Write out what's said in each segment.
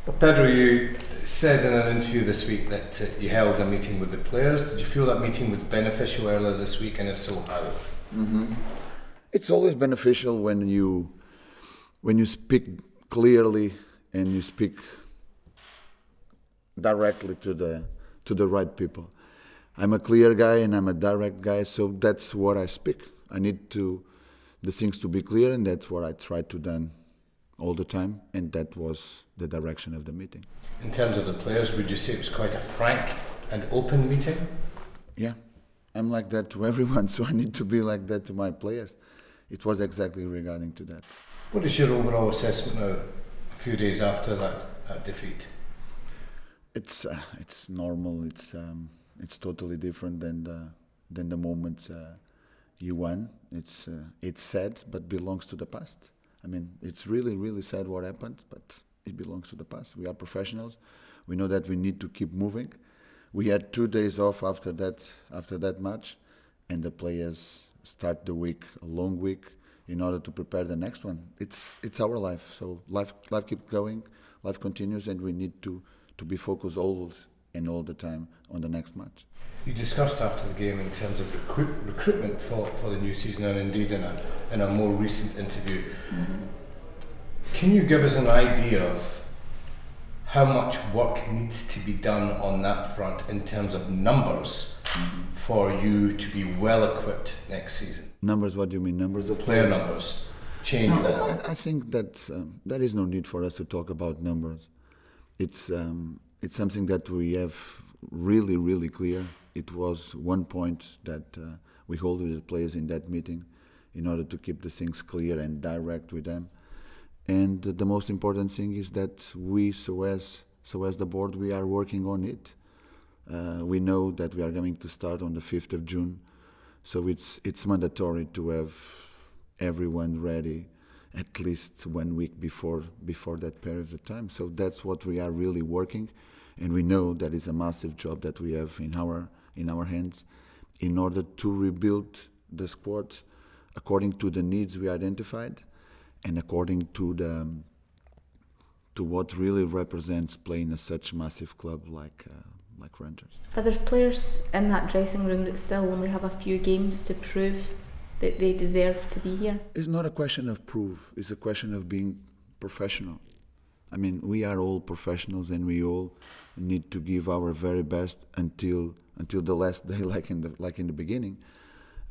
Well, Pedro, you said in an interview this week that you held a meeting with the players. Did you feel that meeting was beneficial earlier this week, and if so, how? Mm-hmm. It's always beneficial when you speak clearly and you speak directly to the right people. I'm a clear guy and I'm a direct guy, so that's what I speak. I need the things to be clear, and that's what I try to do all the time, and that was the direction of the meeting. In terms of the players, would you say it was quite a frank and open meeting? Yeah, I'm like that to everyone, so I need to be like that to my players. It was exactly regarding to that. What is your overall assessment now, a few days after that defeat? It's normal. It's totally different than the moment you won. It's sad, but belongs to the past. I mean, it's really, really sad what happened, but it belongs to the past. We are professionals. We know that we need to keep moving. We had 2 days off after that match, and the players start the week, a long week, in order to prepare the next one. It's our life, so life keeps going, life continues, and we need to be focused always and all the time on the next match. You discussed after the game in terms of recruitment for the new season, and indeed in a more recent interview. Mm-hmm. Can you give us an idea of how much work needs to be done on that front in terms of numbers for you to be well equipped next season? Numbers? What do you mean? Numbers of player players? Numbers. Change. No, I think that there is no need for us to talk about numbers. It's something that we have really, really clear. It was one point that we hold with the players in that meeting in order to keep the things clear and direct with them. And the most important thing is that we, so as the board, we are working on it. We know that we are going to start on the 5th of June, so it's mandatory to have everyone ready at least 1 week before that period of time. So that's what we are really working, and we know that is a massive job that we have in our hands in order to rebuild the squad according to the needs we identified and according to what really represents playing a such massive club like Rangers. Are there players in that dressing room that still only have a few games to prove that they deserve to be here? It's not a question of proof, it's a question of being professional. I mean, we are all professionals and we all need to give our very best until the last day, like in the beginning.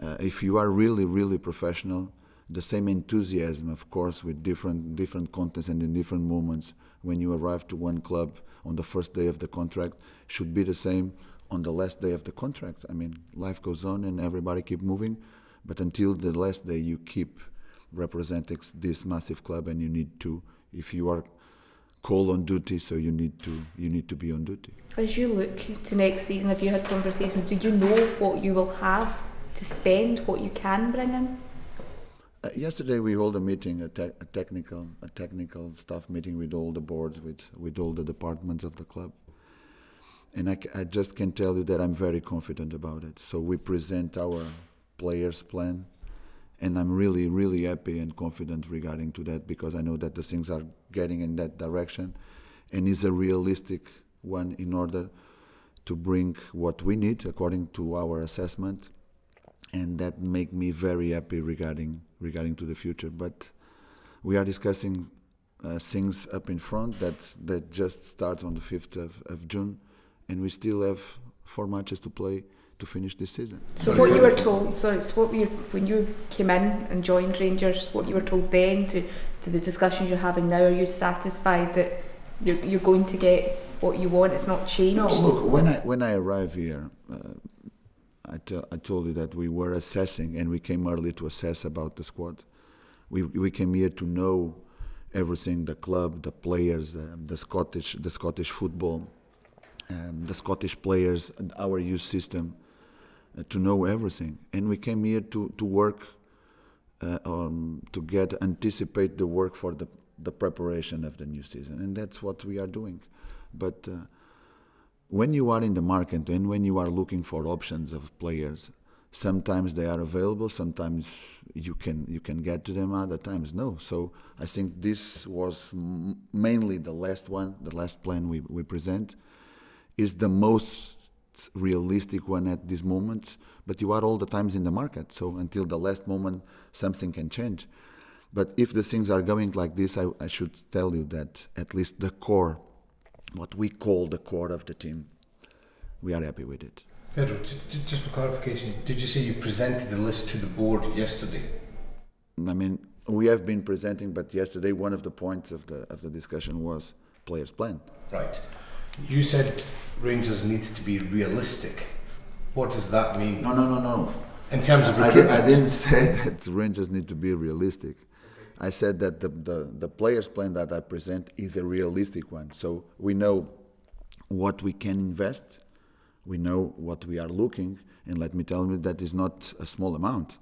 If you are really, really professional, the same enthusiasm, of course, with different contexts and in different moments when you arrive to one club on the first day of the contract should be the same on the last day of the contract. I mean, life goes on and everybody keep moving, but until the last day you keep representing this massive club, and you need to, if you are called on duty, so you need to be on duty. As you look to next season, if you had conversations, do you know what you will have to spend, what you can bring in? Yesterday we held a meeting, a technical staff meeting with all the boards, with all the departments of the club, and I just can tell you that I'm very confident about it. So we present our players' plan, and I'm really, really happy and confident regarding to that, because I know that the things are getting in that direction, and is a realistic one in order to bring what we need according to our assessment, and that make me very happy regarding to the future. But we are discussing things up in front that just start on the 5th of June, and we still have 4 matches to play to finish this season. So what you were told, when you came in and joined Rangers, what you were told then to the discussions you're having now, are you satisfied that you're going to get what you want? It's not changed? No, look, when I arrived here, I told you that we were assessing, and we came early to assess about the squad. We came here to know everything: the club, the players, the Scottish football, the Scottish players, our youth system, to know everything. And we came here to work, to anticipate the work for the preparation of the new season, and that's what we are doing. But when you are in the market and when you are looking for options of players, Sometimes they are available, sometimes you can get to them, other times no. So I think this was mainly the last one, the last plan we present, is the most realistic one at this moment, but you are all the times in the market, so until the last moment something can change. But if the things are going like this, I should tell you that at least the core, what we call the core of the team, we are happy with it. Pedro, just for clarification, did you say you presented the list to the board yesterday? I mean, we have been presenting, but yesterday one of the points of the discussion was players' plan. Right. You said Rangers needs to be realistic. What does that mean? No. In terms of recruitment? I didn't say that Rangers need to be realistic. I said that the players' plan that I present is a realistic one. So we know what we can invest, we know what we are looking, and let me tell you that is not a small amount.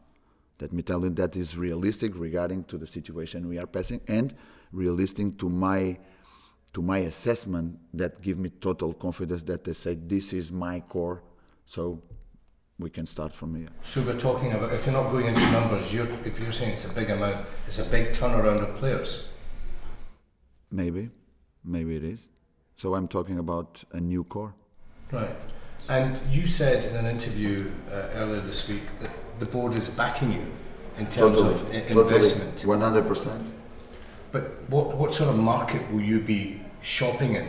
Let me tell you that is realistic regarding to the situation we are passing, and realistic to my assessment that give me total confidence that they say this is my core, so we can start from here. So we're talking about, if you're not going into numbers, if you're saying it's a big amount, it's a big turnaround of players. Maybe it is. So I'm talking about a new core. Right. And you said in an interview earlier this week that the board is backing you in terms of investment. 100%. But what sort of market will you be shopping in?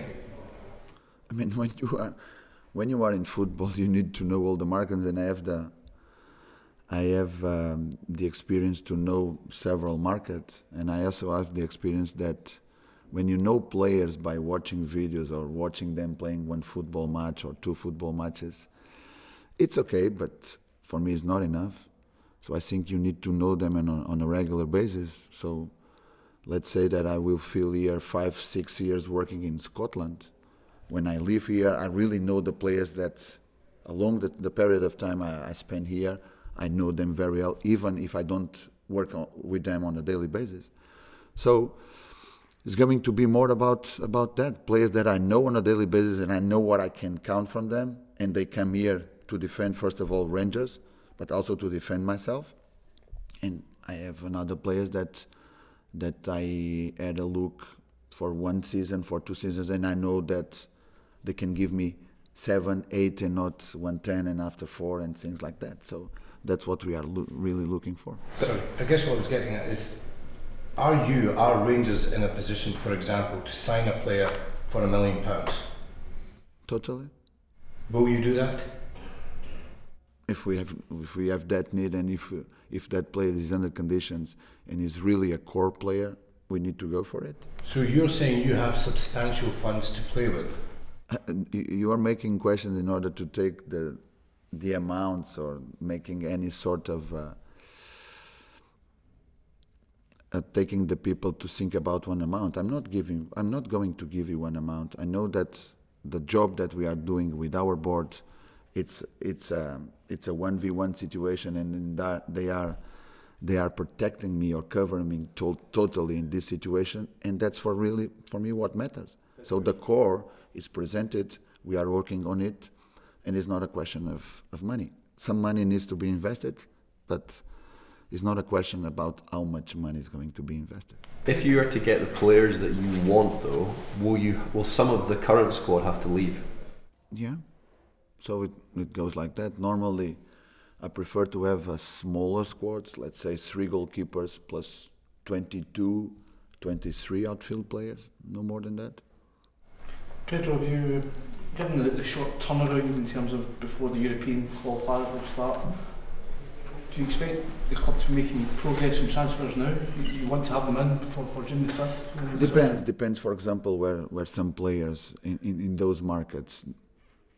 I mean, when you are in football, you need to know all the markets, and I have the experience to know several markets, and I also have the experience that when you know players by watching videos or watching them playing one football match or two football matches, it's okay, but for me it's not enough. So I think you need to know them on a regular basis. So let's say that I will feel here 5-6 years working in Scotland. When I live here, I really know the players that along the period of time I spend here, I know them very well, even if I don't work with them on a daily basis. So it's going to be more about that, players that I know on a daily basis and I know what I can count from them, and they come here to defend, first of all, Rangers, but also to defend myself. And I have another players that I had a look for 1 season, for 2 seasons, and I know that they can give me 7, 8 and not 110 and after 4 and things like that. So that's what we are really looking for. Sorry, I guess what I was getting at is, are Rangers in a position, for example, to sign a player for £1 million? Totally. Will you do that? If we have that need, and if that player is under conditions and is really a core player, we need to go for it. So you're saying you have substantial funds to play with? You are making questions in order to take the amounts or making any sort of taking the people to think about one amount. I'm not going to give you one amount. I know that the job that we are doing with our board, it's a 1v1 situation, and in that they are protecting me or covering me totally in this situation, and that's for me what matters. So the core is presented, we are working on it, and it's not a question of money. Some money needs to be invested, but it's not a question about how much money is going to be invested. If you are to get the players that you want, though, will some of the current squad have to leave? Yeah, so it goes like that. Normally, I prefer to have a smaller squads, let's say 3 goalkeepers plus 22, 23 outfield players, no more than that. Pedro, have you, given the short turnaround in terms of before the European qualifiers will start, do you expect the club to be making progress in transfers now? You want to have them in for June the 5th? Depends, for example, where some players in those markets,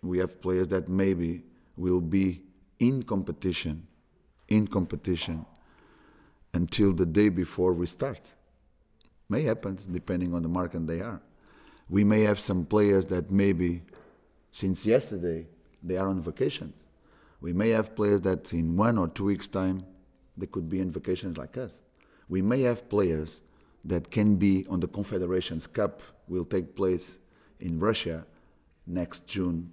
we have players that maybe will be in competition until the day before we start. May happen, depending on the market they are. We may have some players that maybe since yesterday they are on vacation. We may have players that in 1 or 2 weeks' time they could be on vacations like us. We may have players that can be on the Confederations Cup, will take place in Russia next June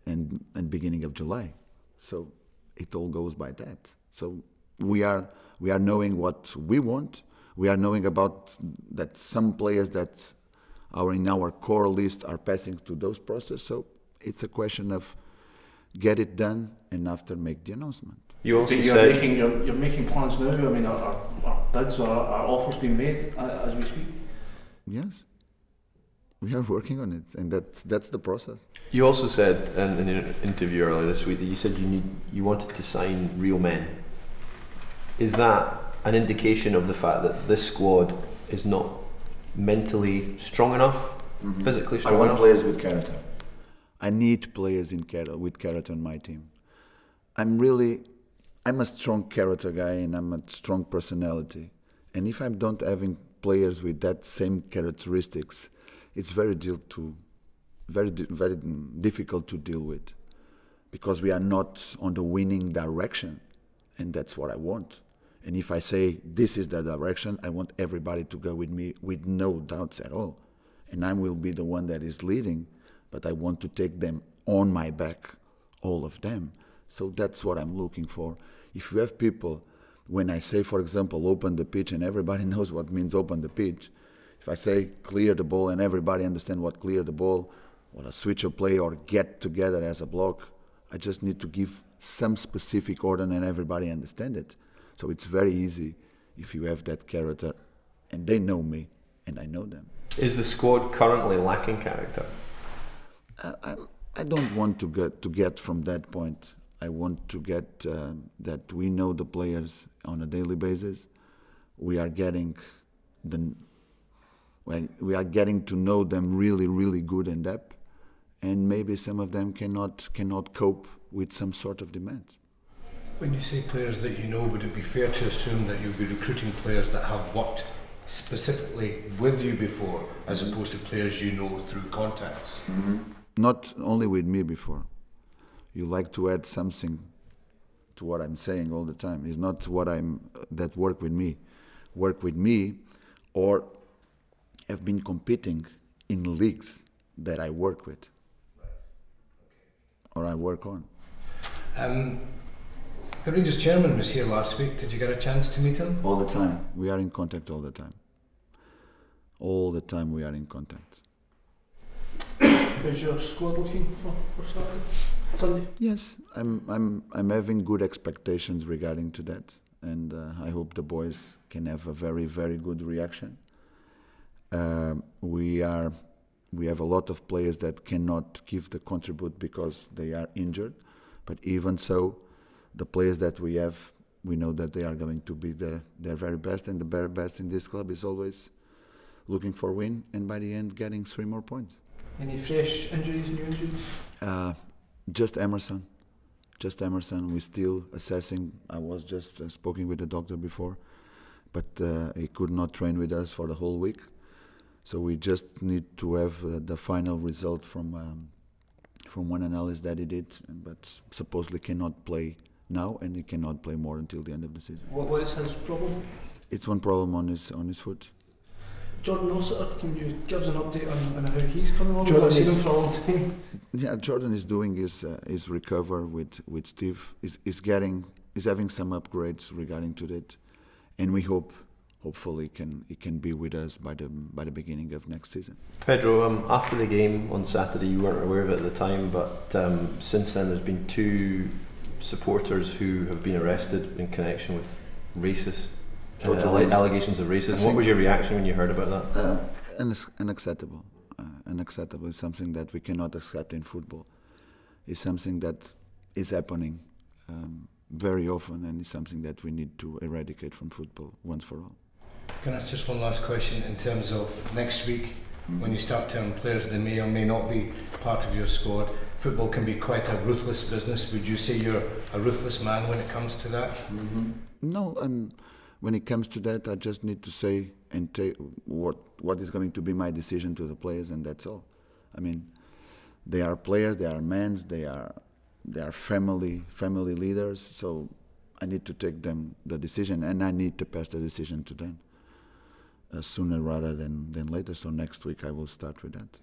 and beginning of July. So it all goes by that. So we are knowing what we want. We are knowing about that some players that are in our core list are passing to those processes. So it's a question of get it done and after make the announcement. You also said you're making plans now. I mean, are bids or are offers being made as we speak? Yes, we are working on it, and that's the process. You also said in an interview earlier this week that you said you wanted to sign real men. Is that an indication of the fact that this squad is not mentally strong enough, physically strong enough? I want players with character. I need players with character on my team. I'm a strong character guy and I'm a strong personality. And if I don't having players with that same characteristics, it's very difficult to deal with, because we are not on the winning direction, and that's what I want. And if I say this is the direction, I want everybody to go with me with no doubts at all. And I will be the one that is leading, but I want to take them on my back, all of them. So that's what I'm looking for. If you have people, when I say, for example, open the pitch, and everybody knows what means open the pitch. If I say clear the ball and everybody understands what clear the ball, what a switch of play or get together as a block, I just need to give some specific order and everybody understand it. So it's very easy if you have that character, and they know me and I know them. Is the squad currently lacking character? I don't want to get from that point. I want to get that we know the players on a daily basis. We are getting to know them really, really good in depth, and maybe some of them cannot cope with some sort of demands. When you say players that you know, would it be fair to assume that you'll be recruiting players that have worked specifically with you before, as opposed to players you know through contacts? Not only with me before. You like to add something to what I'm saying all the time. It's not that work with me, or have been competing in leagues that I work with, or I work on. The Rangers chairman was here last week. Did you get a chance to meet him? All the time. We are in contact all the time. All the time we are in contact. Is your squad looking for Sunday? Yes, I'm having good expectations regarding to that, and I hope the boys can have a very, very good reaction. We have a lot of players that cannot give the contribute because they are injured, but even so, the players that we have, we know that they are going to be their very best, and the very best in this club is always looking for win, and by the end getting 3 more points. Any fresh injuries, new injuries? Just Emerson. We're still assessing. I was just speaking with the doctor before, but he could not train with us for the whole week. So we just need to have the final result from one analysis that he did, but supposedly cannot play now, and he cannot play more until the end of the season. What is his problem? It's one problem on his foot. Jordan Rossiter, can you give us an update on how he's coming along? I've seen him for a long time. Yeah, Jordan is doing his recover with Steve. He's having some upgrades regarding to that, and we hopefully he can be with us by the beginning of next season. Pedro, after the game on Saturday, you weren't aware of it at the time, but since then there's been 2 supporters who have been arrested in connection with racist allegations of racism. What was your reaction when you heard about that? Unacceptable. Unacceptable is something that we cannot accept in football. It's something that is happening very often, and it's something that we need to eradicate from football once for all. Can I ask just one last question in terms of next week, when you start telling players they may or may not be part of your squad? Football can be quite a ruthless business. Would you say you're a ruthless man when it comes to that? No, when it comes to that, I just need to say and take what is going to be my decision to the players, and that's all. I mean, they are players, they are men, they are family leaders. So I need to take them the decision, and I need to pass the decision to them sooner rather than later. So next week I will start with that.